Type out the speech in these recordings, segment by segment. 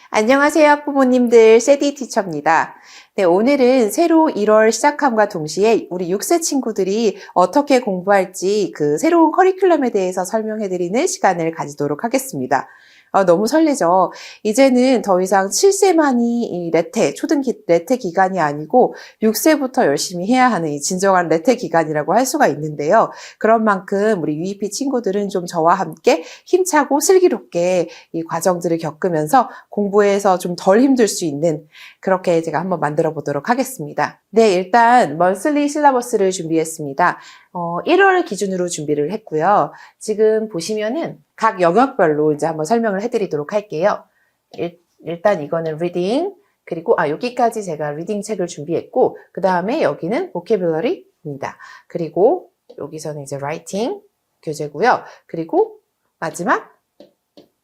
안녕하세요, 학부모님들. 세디 티처입니다. 네, 오늘은 새로 1월 시작함과 동시에 우리 6세 친구들이 어떻게 공부할지 그 새로운 커리큘럼에 대해서 설명해드리는 시간을 가지도록 하겠습니다. 너무 설레죠? 이제는 더 이상 7세만이 이 레테 기간이 아니고 6세부터 열심히 해야 하는 이 진정한 레테 기간이라고 할 수가 있는데요. 그런 만큼 우리 UEP 친구들은 좀 저와 함께 힘차고 슬기롭게 이 과정들을 겪으면서 공부에서 좀 덜 힘들 수 있는 그렇게 제가 한번 만들어 보도록 하겠습니다. 네, 일단 먼슬리 실러버스를 준비했습니다. 1월 기준으로 준비를 했고요. 지금 보시면은 각 영역별로 이제 한번 설명을 해드리도록 할게요. 일단 이거는 reading, 그리고 여기까지 제가 리딩 책을 준비했고, 그 다음에 여기는 vocabulary입니다. 그리고 여기서는 이제 writing 교재고요. 그리고 마지막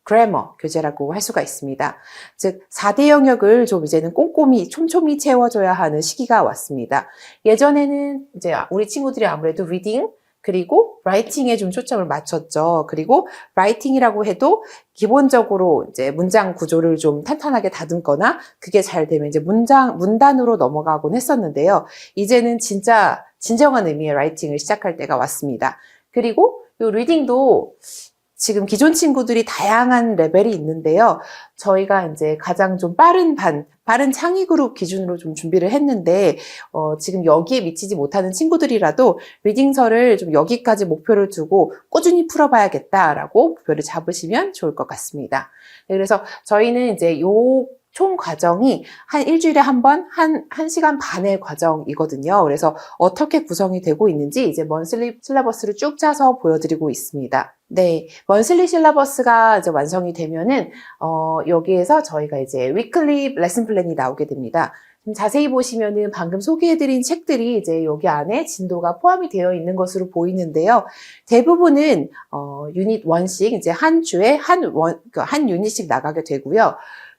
grammar 교재라고 할 수가 있습니다. 즉 4대 영역을 좀 이제는 꼼꼼히 촘촘히 채워줘야 하는 시기가 왔습니다. 예전에는 이제 우리 친구들이 아무래도 reading 그리고 writing에 좀 초점을 맞췄죠. 그리고 writing이라고 해도 기본적으로 이제 문장 구조를 좀 탄탄하게 다듬거나 그게 잘 되면 이제 문단으로 넘어가곤 했었는데요. 이제는 진짜 진정한 의미의 writing을 시작할 때가 왔습니다. 그리고 이 리딩도 지금 기존 친구들이 다양한 레벨이 있는데요. 저희가 이제 가장 좀 빠른 창의 그룹 기준으로 좀 준비를 했는데, 지금 여기에 미치지 못하는 친구들이라도 리딩서를 좀 여기까지 목표를 두고 꾸준히 풀어봐야겠다라고 목표를 잡으시면 좋을 것 같습니다. 네, 그래서 저희는 이제 총 과정이 한 일주일에 한 번, 1시간 반의 과정이거든요. 그래서 어떻게 구성이 되고 있는지 이제 먼슬리 실러버스를 쭉 짜서 보여드리고 있습니다. 네, 먼슬리 실러버스가 이제 완성이 되면은, 여기에서 저희가 이제 위클리 레슨 플랜이 나오게 됩니다. 좀 자세히 보시면은 방금 소개해드린 책들이 이제 여기 안에 진도가 포함이 되어 있는 것으로 보이는데요. 대부분은, 유닛 1씩 이제 한 주에 한 유닛씩 나가게 되고요.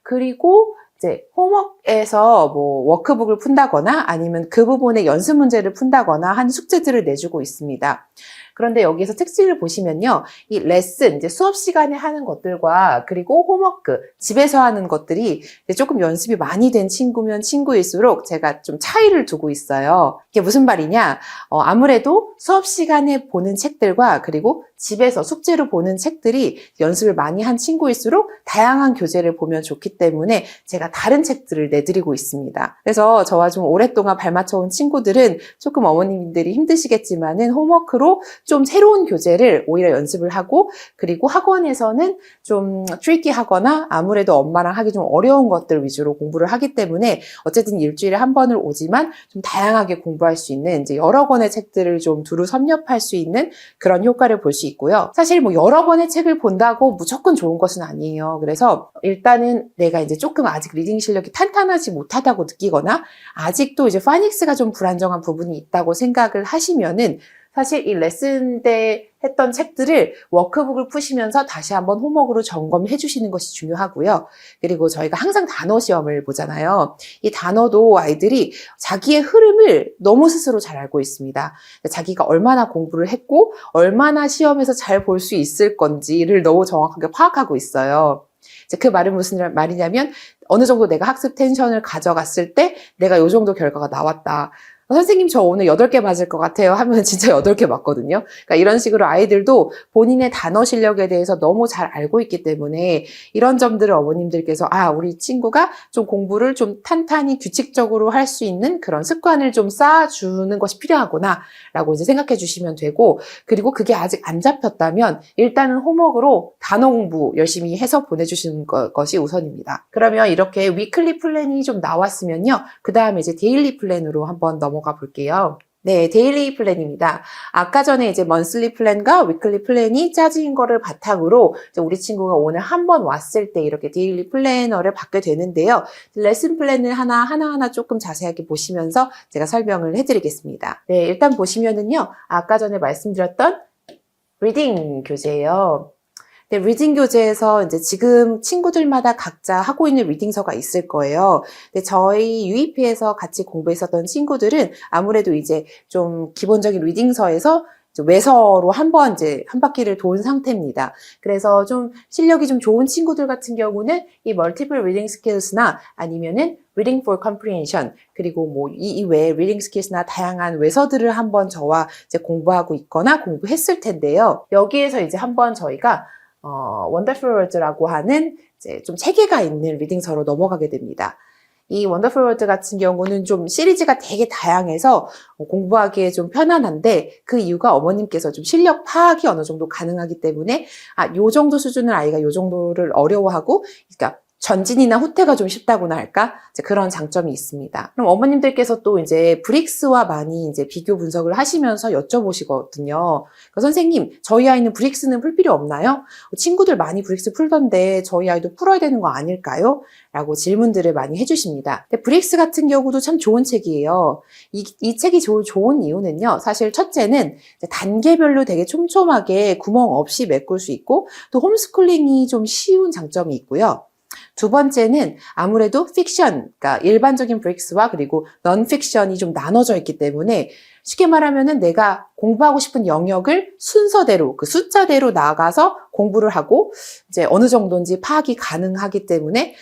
그리고 이제 홈워크에서 뭐 워크북을 푼다거나 아니면 그 부분의 연습 문제를 푼다거나 한 숙제들을 내주고 있습니다. 그런데 여기서 특징을 보시면요. 이 레슨, 이제 수업 시간에 하는 것들과 그리고 홈워크, 집에서 하는 것들이 조금 연습이 많이 된 친구면 친구일수록 제가 좀 차이를 두고 있어요. 이게 무슨 말이냐? 아무래도 수업 시간에 보는 책들과 그리고 집에서 숙제로 보는 책들이 연습을 많이 한 친구일수록 다양한 교재를 보면 좋기 때문에 제가 다른 책들을 내드리고 있습니다. 그래서 저와 좀 오랫동안 발맞춰온 친구들은 조금 어머님들이 힘드시겠지만은 홈워크로 좀 새로운 교재를 오히려 연습을 하고 그리고 학원에서는 좀 트리키하거나 아무래도 엄마랑 하기 좀 어려운 것들 위주로 공부를 하기 때문에 어쨌든 일주일에 한 번을 오지만 좀 다양하게 공부할 수 있는 이제 여러 권의 책들을 좀 두루 섭렵할 수 있는 그런 효과를 볼 수 있고요. 사실 뭐 여러 권의 책을 본다고 무조건 좋은 것은 아니에요. 그래서 일단은 내가 이제 조금 아직 리딩 실력이 탄탄하지 못하다고 느끼거나 아직도 이제 파닉스가 좀 불안정한 부분이 있다고 생각을 하시면은 사실 이 레슨 때 했던 책들을 워크북을 푸시면서 다시 한번 홈워크로 점검해 주시는 것이 중요하고요. 그리고 저희가 항상 단어 시험을 보잖아요. 이 단어도 아이들이 자기의 흐름을 너무 스스로 잘 알고 있습니다. 자기가 얼마나 공부를 했고 얼마나 시험에서 잘 볼 수 있을 건지를 너무 정확하게 파악하고 있어요. 그 말은 무슨 말이냐면 어느 정도 내가 학습 텐션을 가져갔을 때 내가 이 정도 결과가 나왔다. 선생님 저 오늘 8개 맞을 것 같아요 하면 진짜 8개 맞거든요. 그러니까 이런 식으로 아이들도 본인의 단어 실력에 대해서 너무 잘 알고 있기 때문에 이런 점들을 어머님들께서 우리 친구가 좀 공부를 좀 탄탄히 규칙적으로 할 수 있는 그런 습관을 좀 쌓아주는 것이 필요하구나 라고 이제 생각해 주시면 되고 그리고 그게 아직 안 잡혔다면 일단은 홈워크로 단어 공부 열심히 해서 보내주시는 것이 우선입니다. 그러면 이렇게 위클리 플랜이 좀 나왔으면요. 그 다음에 이제 데일리 플랜으로 한번 넘어가 볼게요. 네, 데일리 플랜입니다. 아까 전에 이제 먼슬리 플랜과 위클리 플랜이 짜진 거를 바탕으로 이제 우리 친구가 오늘 한 번 왔을 때 이렇게 데일리 플래너를 받게 되는데요. 레슨 플랜을 하나하나 조금 자세하게 보시면서 제가 설명을 해드리겠습니다. 네, 일단 보시면은요. 아까 전에 말씀드렸던 리딩 교재예요. 네, 리딩 교재에서 이제 지금 친구들마다 각자 하고 있는 리딩서가 있을 거예요. 근데 저희 UEP에서 같이 공부했었던 친구들은 아무래도 이제 좀 기본적인 리딩서에서 외서로 한번 이제 한 바퀴를 돈 상태입니다. 그래서 좀 실력이 좀 좋은 친구들 같은 경우는 이 Multiple Reading Skills나 아니면은 Reading for Comprehension, 그리고 뭐 이 외에 Reading Skills나 다양한 외서들을 한번 저와 이제 공부하고 있거나 공부했을 텐데요. 여기에서 이제 한번 저희가 Wonderful Words라고 하는 이제 좀 체계가 있는 리딩서로 넘어가게 됩니다. 이 원더풀 월드 같은 경우는 좀 시리즈가 되게 다양해서 공부하기에 좀 편안한데, 그 이유가 어머님께서 좀 실력 파악이 어느 정도 가능하기 때문에 요 정도 수준의 아이가 요 정도를 어려워하고, 그러니까 전진이나 후퇴가 좀 쉽다고나 할까? 이제 그런 장점이 있습니다. 그럼 어머님들께서 또 이제 브릭스와 많이 이제 비교 분석을 하시면서 여쭤보시거든요. 그러니까 선생님, 저희 아이는 브릭스는 풀 필요 없나요? 친구들 많이 브릭스 풀던데 저희 아이도 풀어야 되는 거 아닐까요? 라고 질문들을 많이 해주십니다. 근데 브릭스 같은 경우도 참 좋은 책이에요. 이 책이 좋은 이유는요. 사실 첫째는 단계별로 되게 촘촘하게 구멍 없이 메꿀 수 있고, 또 홈스쿨링이 좀 쉬운 장점이 있고요. 두 번째는 아무래도 픽션, 그러니까 일반적인 브릭스와 그리고 넌픽션이 좀 나눠져 있기 때문에 쉽게 말하면은 내가 공부하고 싶은 영역을 순서대로, 그 숫자대로 나가서 공부를 하고 이제 어느 정도인지 파악이 가능하기 때문에,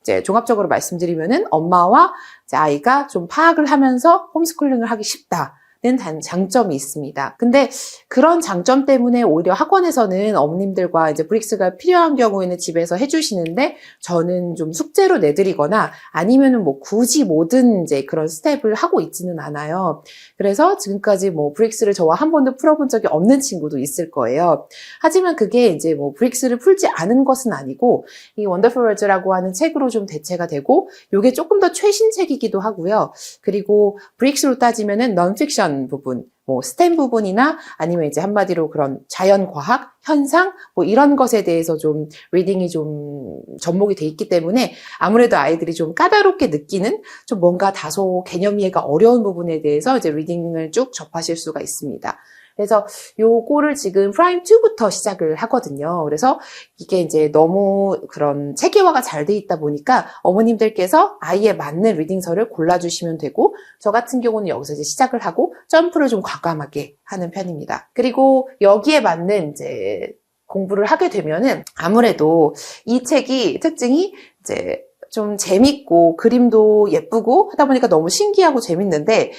이제 종합적으로 말씀드리면은 엄마와 이제 아이가 좀 파악을 하면서 홈스쿨링을 하기 쉽다. 는 장점이 있습니다. 근데 그런 장점 때문에 오히려 학원에서는 어머님들과 이제 브릭스가 필요한 경우에는 집에서 해주시는데, 저는 좀 숙제로 내드리거나 아니면은 뭐 굳이 모든 이제 그런 스텝을 하고 있지는 않아요. 그래서 지금까지 뭐 브릭스를 저와 한 번도 풀어본 적이 없는 친구도 있을 거예요. 하지만 그게 이제 뭐 브릭스를 풀지 않은 것은 아니고, 이 원더풀 월즈라고 하는 책으로 좀 대체가 되고, 요게 조금 더 최신 책이기도 하고요. 그리고 브릭스로 따지면은 넌픽션 부분, 뭐 스템 부분이나 아니면 이제 한마디로 그런 자연과학, 현상, 뭐 이런 것에 대해서 좀 리딩이 좀 접목이 돼 있기 때문에 아무래도 아이들이 좀 까다롭게 느끼는, 좀 뭔가 다소 개념 이해가 어려운 부분에 대해서 이제 리딩을 쭉 접하실 수가 있습니다. 그래서 요거를 지금 프라임 2부터 시작을 하거든요. 그래서 이게 이제 너무 그런 체계화가 잘 돼 있다 보니까 어머님들께서 아이에 맞는 리딩서를 골라주시면 되고, 저 같은 경우는 여기서 이제 시작을 하고 점프를 좀 과감하게 하는 편입니다. 그리고 여기에 맞는 이제 공부를 하게 되면은 아무래도 이 책이 특징이 이제 좀 재밌고 그림도 예쁘고 하다 보니까 너무 신기하고 재밌는데,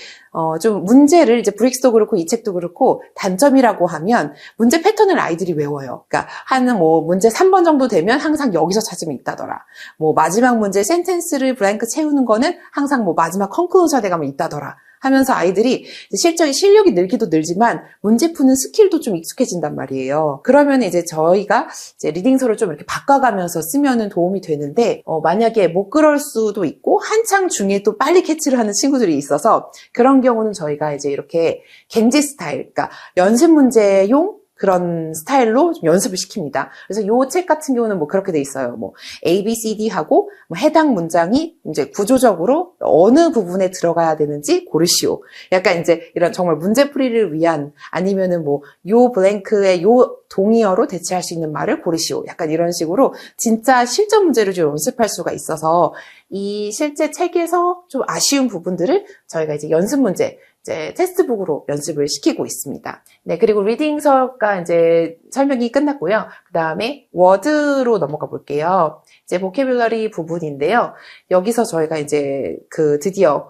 좀 문제를 이제 브릭스도 그렇고 이 책도 그렇고 단점이라고 하면 문제 패턴을 아이들이 외워요. 그러니까 뭐 문제 3번 정도 되면 항상 여기서 찾으면 있다더라. 뭐 마지막 문제 센텐스를 블랭크 채우는 거는 항상 뭐 마지막 컨클루전에 가면 있다더라. 하면서 아이들이 실력이 늘기도 늘지만 문제 푸는 스킬도 좀 익숙해진단 말이에요. 그러면 이제 저희가 이제 리딩서를 좀 이렇게 바꿔가면서 쓰면은 도움이 되는데, 만약에 못 그럴 수도 있고 한창 중에 또 빨리 캐치를 하는 친구들이 있어서, 그런 경우는 저희가 이제 이렇게 갱지 스타일, 그러니까 연습 문제용 그런 스타일로 좀 연습을 시킵니다. 그래서 요 책 같은 경우는 뭐 그렇게 돼 있어요. 뭐 A, B, C, D 하고 뭐 해당 문장이 이제 구조적으로 어느 부분에 들어가야 되는지 고르시오. 약간 이제 이런 정말 문제풀이를 위한, 아니면은 뭐 요 블랭크의 요 동의어로 대체할 수 있는 말을 고르시오. 약간 이런 식으로 진짜 실전 문제를 좀 연습할 수가 있어서, 이 실제 책에서 좀 아쉬운 부분들을 저희가 이제 연습 문제, 이제 테스트북으로 연습을 시키고 있습니다. 네, 그리고 리딩서가 이제 설명이 끝났고요. 그 다음에 워드로 넘어가 볼게요. 이제 보캐뷸러리 부분인데요. 여기서 저희가 이제 드디어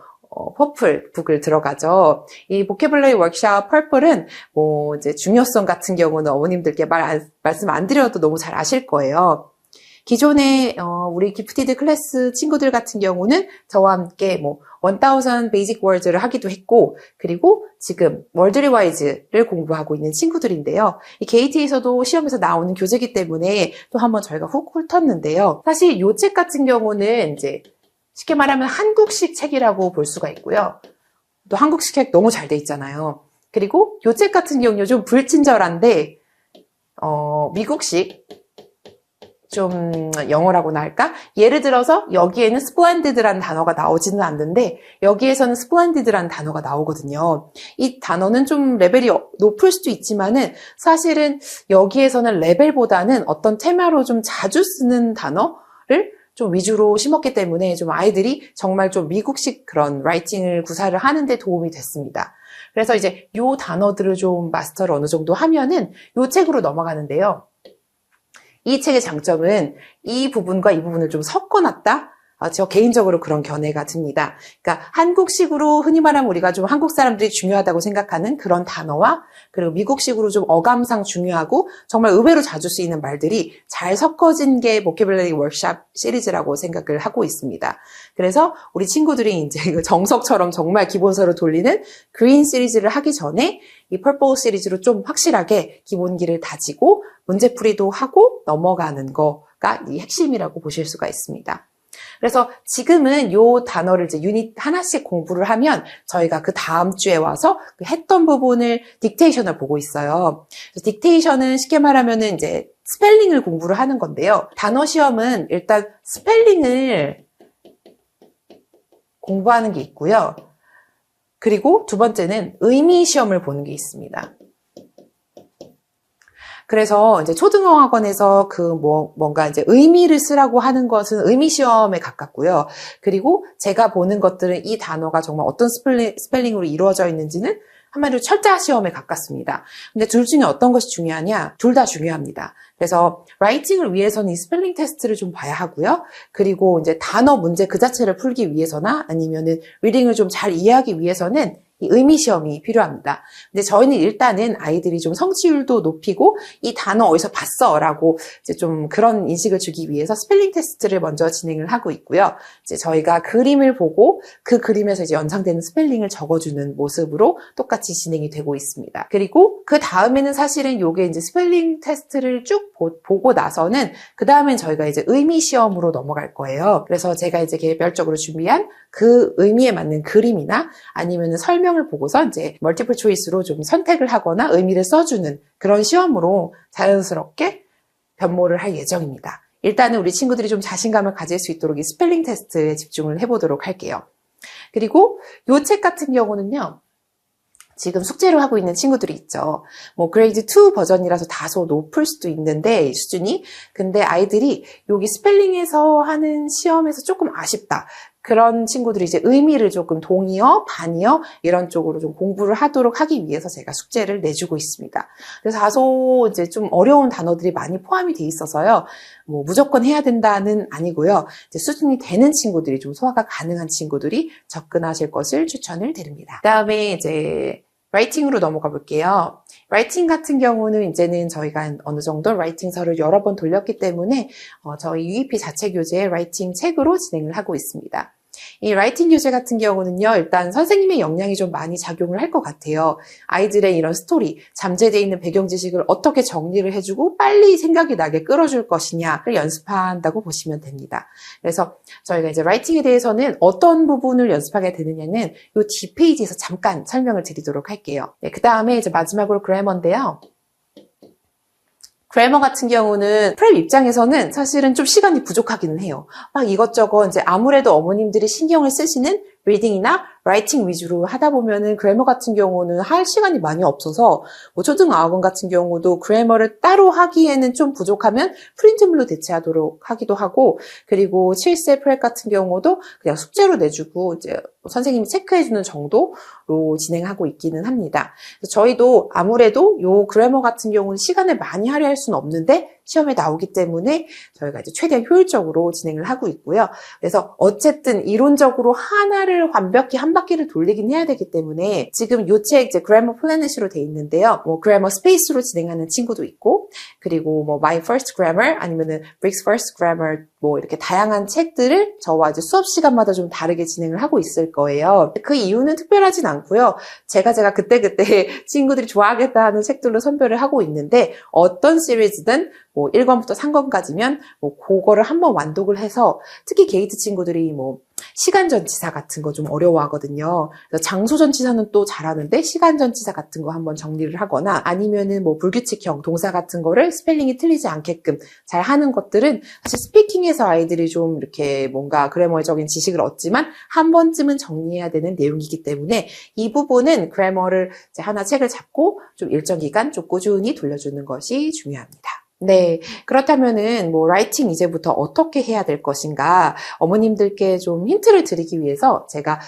퍼플 북을 들어가죠. 이 보캐뷸러리 워크샵 퍼플은 뭐 이제 중요성 같은 경우는 어머님들께 말씀 안 드려도 너무 잘 아실 거예요. 기존에 우리 기프티드 클래스 친구들 같은 경우는 저와 함께 뭐 1000 베이직 월드를 하기도 했고, 그리고 지금 월드리와이즈를 공부하고 있는 친구들인데요. 이 KT에서도 시험에서 나오는 교재이기 때문에 또 한번 저희가 훅 훑었는데요. 사실 이 책 같은 경우는 이제 쉽게 말하면 한국식 책이라고 볼 수가 있고요. 또 한국식 책 너무 잘 돼 있잖아요. 그리고 이 책 같은 경우는 좀 불친절한데 미국식 좀 영어라고나 할까? 예를 들어서 여기에는 splendid라는 단어가 나오지는 않는데 여기에서는 splendid라는 단어가 나오거든요. 이 단어는 좀 레벨이 높을 수도 있지만은 사실은 여기에서는 레벨보다는 어떤 테마로 좀 자주 쓰는 단어를 좀 위주로 심었기 때문에 좀 아이들이 정말 좀 미국식 그런 라이팅을 구사를 하는데 도움이 됐습니다. 그래서 이제 요 단어들을 좀 마스터를 어느 정도 하면은 요 책으로 넘어가는데요. 이 책의 장점은 이 부분과 이 부분을 좀 섞어놨다? 저 개인적으로 그런 견해가 듭니다. 그러니까 한국식으로 흔히 말하면 우리가 좀 한국 사람들이 중요하다고 생각하는 그런 단어와 그리고 미국식으로 좀 어감상 중요하고 정말 의외로 자주 쓰이는 말들이 잘 섞어진 게 보캐블러리 워크샵 시리즈라고 생각을 하고 있습니다. 그래서 우리 친구들이 이제 정석처럼 정말 기본서를 돌리는 그린 시리즈를 하기 전에 이 퍼플 시리즈로 좀 확실하게 기본기를 다지고 문제풀이도 하고 넘어가는 거가 이 핵심이라고 보실 수가 있습니다. 그래서 지금은 요 단어를 이제 유닛 하나씩 공부를 하면 저희가 그 다음 주에 와서 그 했던 부분을 딕테이션을 보고 있어요. 딕테이션은 쉽게 말하면은 이제 스펠링을 공부를 하는 건데요. 단어 시험은 일단 스펠링을 공부하는 게 있고요. 그리고 두 번째는 의미 시험을 보는 게 있습니다. 그래서 이제 초등어학원에서 뭔가 이제 의미를 쓰라고 하는 것은 의미 시험에 가깝고요. 그리고 제가 보는 것들은 이 단어가 정말 어떤 스펠링으로 이루어져 있는지는 한마디로 철자 시험에 가깝습니다. 근데 둘 중에 어떤 것이 중요하냐? 둘 다 중요합니다. 그래서 라이팅을 위해서는 이 스펠링 테스트를 좀 봐야 하고요. 그리고 이제 단어 문제 그 자체를 풀기 위해서나 아니면은 리딩을 좀 잘 이해하기 위해서는 이 의미 시험이 필요합니다. 근데 저희는 일단은 아이들이 좀 성취율도 높이고 이 단어 어디서 봤어? 라고 이제 좀 그런 인식을 주기 위해서 스펠링 테스트를 먼저 진행을 하고 있고요. 이제 저희가 그림을 보고 그 그림에서 이제 연상되는 스펠링을 적어주는 모습으로 똑같이 진행이 되고 있습니다. 그리고 그 다음에는 사실은 요게 이제 스펠링 테스트를 쭉 보고 나서는 그 다음엔 저희가 이제 의미 시험으로 넘어갈 거예요. 그래서 제가 이제 개별적으로 준비한 그 의미에 맞는 그림이나 아니면은 설명을 보고서 이제 멀티플 초이스로 좀 선택을 하거나 의미를 써주는 그런 시험으로 자연스럽게 변모를 할 예정입니다. 일단은 우리 친구들이 좀 자신감을 가질 수 있도록 이 스펠링 테스트에 집중을 해보도록 할게요. 그리고 이 책 같은 경우는요. 지금 숙제로 하고 있는 친구들이 있죠. 뭐 그레이드 2 버전이라서 다소 높을 수도 있는데 수준이. 근데 아이들이 여기 스펠링에서 하는 시험에서 조금 아쉽다. 그런 친구들이 이제 의미를 조금 동의어, 반의어 이런 쪽으로 좀 공부를 하도록 하기 위해서 제가 숙제를 내주고 있습니다. 그래서 다소 이제 좀 어려운 단어들이 많이 포함이 돼 있어서요. 뭐 무조건 해야 된다는 아니고요. 이제 수준이 되는 친구들이 좀 소화가 가능한 친구들이 접근하실 것을 추천을 드립니다. 그다음에 이제 라이팅으로 넘어가 볼게요. 라이팅 같은 경우는 이제는 저희가 어느 정도 라이팅서를 여러 번 돌렸기 때문에 저희 UEP 자체 교재의 라이팅 책으로 진행을 하고 있습니다. 이 라이팅 교재 같은 경우는요, 일단 선생님의 역량이 좀 많이 작용을 할 것 같아요. 아이들의 이런 스토리, 잠재되어 있는 배경 지식을 어떻게 정리를 해주고 빨리 생각이 나게 끌어줄 것이냐를 연습한다고 보시면 됩니다. 그래서 저희가 이제 라이팅에 대해서는 어떤 부분을 연습하게 되느냐는 이 뒷페이지에서 잠깐 설명을 드리도록 할게요. 네, 그 다음에 이제 마지막으로 그래머인데요. 그래머 같은 경우는 프랩 입장에서는 사실은 좀 시간이 부족하기는 해요. 막 이것저것 이제 아무래도 어머님들이 신경을 쓰시는 리딩이나 라이팅 위주로 하다 보면은 그래머 같은 경우는 할 시간이 많이 없어서 뭐 초등학원 같은 경우도 그래머를 따로 하기에는 좀 부족하면 프린트물로 대체하도록 하기도 하고 그리고 7세 프랩 같은 경우도 그냥 숙제로 내주고 이제 선생님이 체크해주는 정도로 진행하고 있기는 합니다. 그래서 저희도 아무래도 요 그래머 같은 경우는 시간을 많이 할애할 수는 없는데 시험에 나오기 때문에 저희가 이제 최대한 효율적으로 진행을 하고 있고요. 그래서 어쨌든 이론적으로 하나를 완벽히 한 바퀴를 돌리긴 해야 되기 때문에 지금 요 책 이제 그래머 플래닛으로 돼 있는데요. 뭐 그래머 스페이스로 진행하는 친구도 있고 그리고 뭐 My First Grammar 아니면은 Briggs First Grammar 뭐 이렇게 다양한 책들을 저와 이제 수업 시간마다 좀 다르게 진행을 하고 있을 거예요. 그 이유는 특별하진 않고요. 제가 그때그때 친구들이 좋아하겠다 하는 책들로 선별을 하고 있는데 어떤 시리즈든 뭐 1권부터 3권까지면 뭐 그거를 한번 완독을 해서 특히 게이트 친구들이 뭐 시간 전치사 같은 거 좀 어려워하거든요. 그래서 장소 전치사는 또 잘하는데 시간 전치사 같은 거 한번 정리를 하거나 아니면은 뭐 불규칙형 동사 같은 거를 스펠링이 틀리지 않게끔 잘 하는 것들은 사실 스피킹에서 아이들이 좀 이렇게 뭔가 그래머적인 지식을 얻지만 한 번쯤은 정리해야 되는 내용이기 때문에 이 부분은 그래머를 이제 하나 책을 잡고 좀 일정 기간 좀 꾸준히 돌려주는 것이 중요합니다. 네. 그렇다면은 뭐 라이팅 이제부터 어떻게 해야 될 것인가 어머님들께 좀 힌트를 드리기 위해서 제가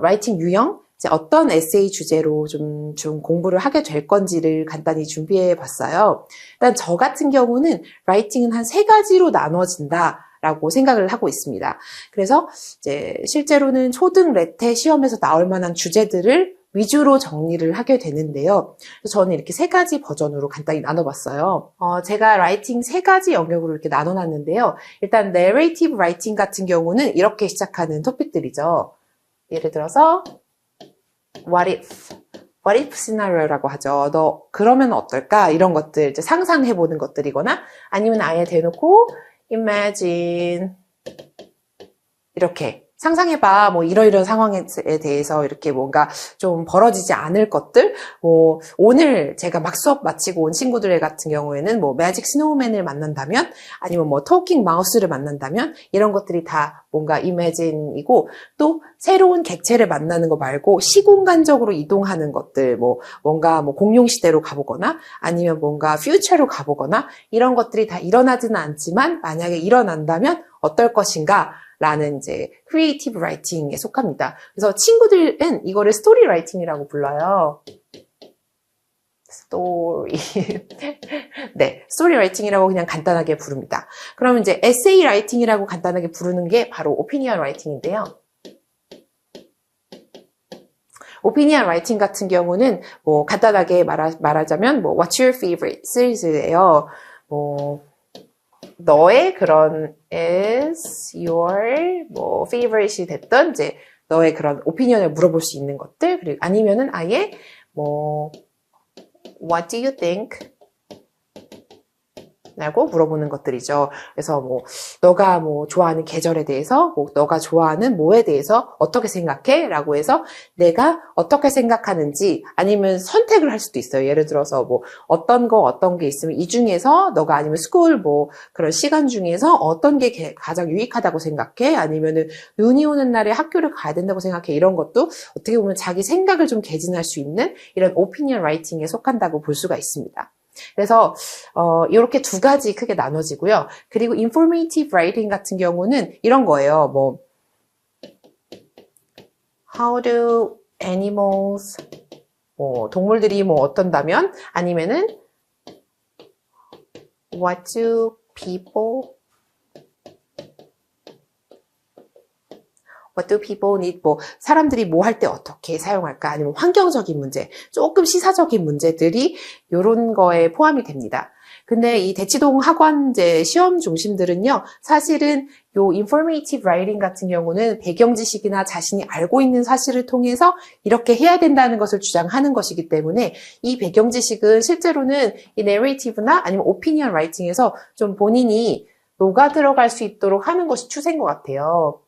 라이팅 유형 이제 어떤 에세이 주제로 좀 공부를 하게 될 건지를 간단히 준비해 봤어요. 일단 저 같은 경우는 라이팅은 한 3가지로 나눠진다. 라고 생각을 하고 있습니다. 그래서 이제 실제로는 초등 레테 시험에서 나올 만한 주제들을 위주로 정리를 하게 되는데요. 저는 이렇게 3가지 버전으로 간단히 나눠봤어요. 제가 라이팅 3가지 영역으로 이렇게 나눠놨는데요. 일단 narrative writing 같은 경우는 이렇게 시작하는 토픽들이죠. 예를 들어서 what if scenario라고 하죠. 너 그러면 어떨까? 이런 것들 이제 상상해보는 것들이거나 아니면 아예 대놓고 imagine 이렇게 상상해봐 뭐 이러이러한 상황에 대해서 이렇게 뭔가 좀 벌어지지 않을 것들 뭐 오늘 제가 막 수업 마치고 온 친구들 같은 경우에는 뭐 매직 스노우맨을 만난다면 아니면 뭐 토킹 마우스를 만난다면 이런 것들이 다 뭔가 imagine이고 또 새로운 객체를 만나는 거 말고 시공간적으로 이동하는 것들 뭐 뭔가 뭐 공룡 시대로 가보거나 아니면 뭔가 퓨처로 가보거나 이런 것들이 다 일어나지는 않지만 만약에 일어난다면 어떨 것인가 라는 이제 크리에이티브 라이팅에 속합니다. 그래서 친구들은 이거를 스토리 라이팅이라고 불러요. 스토리. 네, 스토리 라이팅이라고 그냥 간단하게 부릅니다. 그러면 이제 에세이 라이팅이라고 간단하게 부르는 게 바로 오피니언 라이팅인데요. 오피니언 라이팅 같은 경우는 뭐 간단하게 말하자면 뭐 What's your favorite series예요. 뭐 너의 그런 is your 뭐 favorite이 됐던 이제 너의 그런 오피니언을 물어볼 수 있는 것들 그리고 아니면은 아예 뭐 what do you think? 라고 물어보는 것들이죠. 그래서 뭐 너가 뭐 좋아하는 계절에 대해서 뭐 너가 좋아하는 뭐에 대해서 어떻게 생각해? 라고 해서 내가 어떻게 생각하는지 아니면 선택을 할 수도 있어요. 예를 들어서 뭐 어떤 게 있으면 이 중에서 너가 아니면 스쿨 뭐 그런 시간 중에서 어떤 게 가장 유익하다고 생각해? 아니면은 눈이 오는 날에 학교를 가야 된다고 생각해? 이런 것도 어떻게 보면 자기 생각을 좀 개진할 수 있는 이런 오피니언 라이팅에 속한다고 볼 수가 있습니다. 그래서 이렇게 2가지 크게 나눠지고요. 그리고 informative writing 같은 경우는 이런 거예요. 뭐 how do animals 뭐 동물들이 뭐 어떤다면 아니면은 what do people need? 뭐 사람들이 뭐 할 때 어떻게 사용할까? 아니면 환경적인 문제, 조금 시사적인 문제들이 이런 거에 포함이 됩니다. 근데 이 대치동 학원제 시험 중심들은요, 사실은 요 informative writing 같은 경우는 배경 지식이나 자신이 알고 있는 사실을 통해서 이렇게 해야 된다는 것을 주장하는 것이기 때문에 이 배경 지식은 실제로는 이 narrative나 아니면 opinion writing에서 좀 본인이 녹아 들어갈 수 있도록 하는 것이 추세인 것 같아요.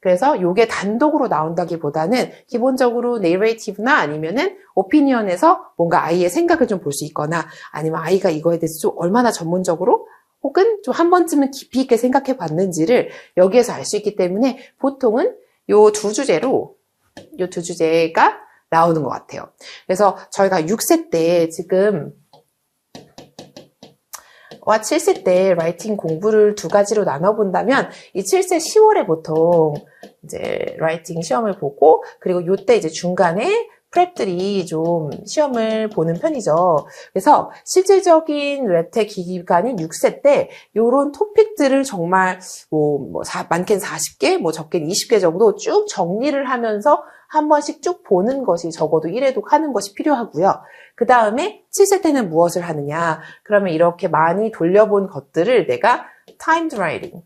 그래서 이게 단독으로 나온다기보다는 기본적으로 내러티브나 아니면은 오피니언에서 뭔가 아이의 생각을 좀 볼 수 있거나 아니면 아이가 이거에 대해서 좀 얼마나 전문적으로 혹은 좀 한 번쯤은 깊이 있게 생각해 봤는지를 여기에서 알 수 있기 때문에 보통은 요 두 주제가 나오는 것 같아요. 그래서 저희가 6세 때 지금 7세 때 라이팅 공부를 2가지로 나눠본다면 이 7세 10월에 보통 이제 라이팅 시험을 보고 그리고 요때 이제 중간에 프랩들이 좀 시험을 보는 편이죠. 그래서 실질적인 레테 기간인 6세 때 요런 토픽들을 정말 많게는 40개, 뭐 적게는 20개 정도 쭉 정리를 하면서 한 번씩 쭉 보는 것이 적어도 1회독 하는 것이 필요하고요. 그 다음에 7세 때는 무엇을 하느냐? 그러면 이렇게 많이 돌려본 것들을 내가 timed writing,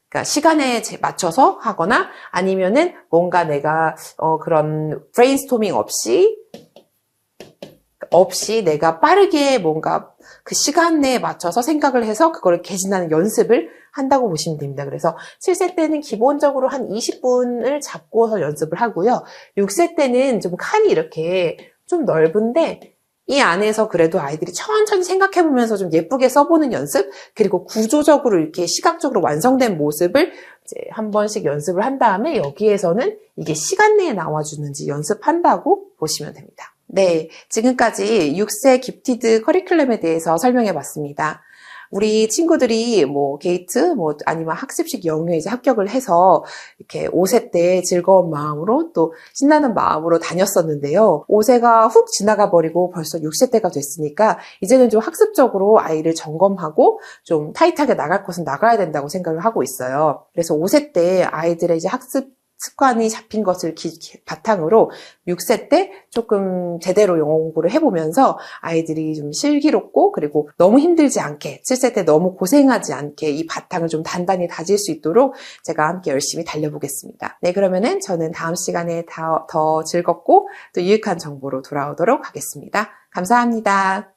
그러니까 시간에 맞춰서 하거나 아니면은 뭔가 내가 그런 브레인스토밍 없이 내가 빠르게 뭔가 그 시간 내에 맞춰서 생각을 해서 그거를 개진하는 연습을 한다고 보시면 됩니다. 그래서 7세 때는 기본적으로 한 20분을 잡고서 연습을 하고요. 6세 때는 좀 칸이 이렇게 좀 넓은데 이 안에서 그래도 아이들이 천천히 생각해보면서 좀 예쁘게 써보는 연습, 그리고 구조적으로 이렇게 시각적으로 완성된 모습을 이제 한 번씩 연습을 한 다음에 여기에서는 이게 시간 내에 나와주는지 연습한다고 보시면 됩니다. 네, 지금까지 6세 기프티드 커리큘럼에 대해서 설명해 봤습니다. 우리 친구들이 뭐 게이트, 뭐 아니면 학습식 영유에 이제 합격을 해서 이렇게 5세 때 즐거운 마음으로 또 신나는 마음으로 다녔었는데요. 5세가 훅 지나가 버리고 벌써 6세 때가 됐으니까 이제는 좀 학습적으로 아이를 점검하고 좀 타이트하게 나갈 것은 나가야 된다고 생각을 하고 있어요. 그래서 5세 때 아이들의 이제 학습 습관이 잡힌 것을 바탕으로 6세 때 조금 제대로 영어 공부를 해보면서 아이들이 좀 슬기롭고 그리고 너무 힘들지 않게 7세 때 너무 고생하지 않게 이 바탕을 좀 단단히 다질 수 있도록 제가 함께 열심히 달려보겠습니다. 네, 그러면은 저는 다음 시간에 더 즐겁고 또 유익한 정보로 돌아오도록 하겠습니다. 감사합니다.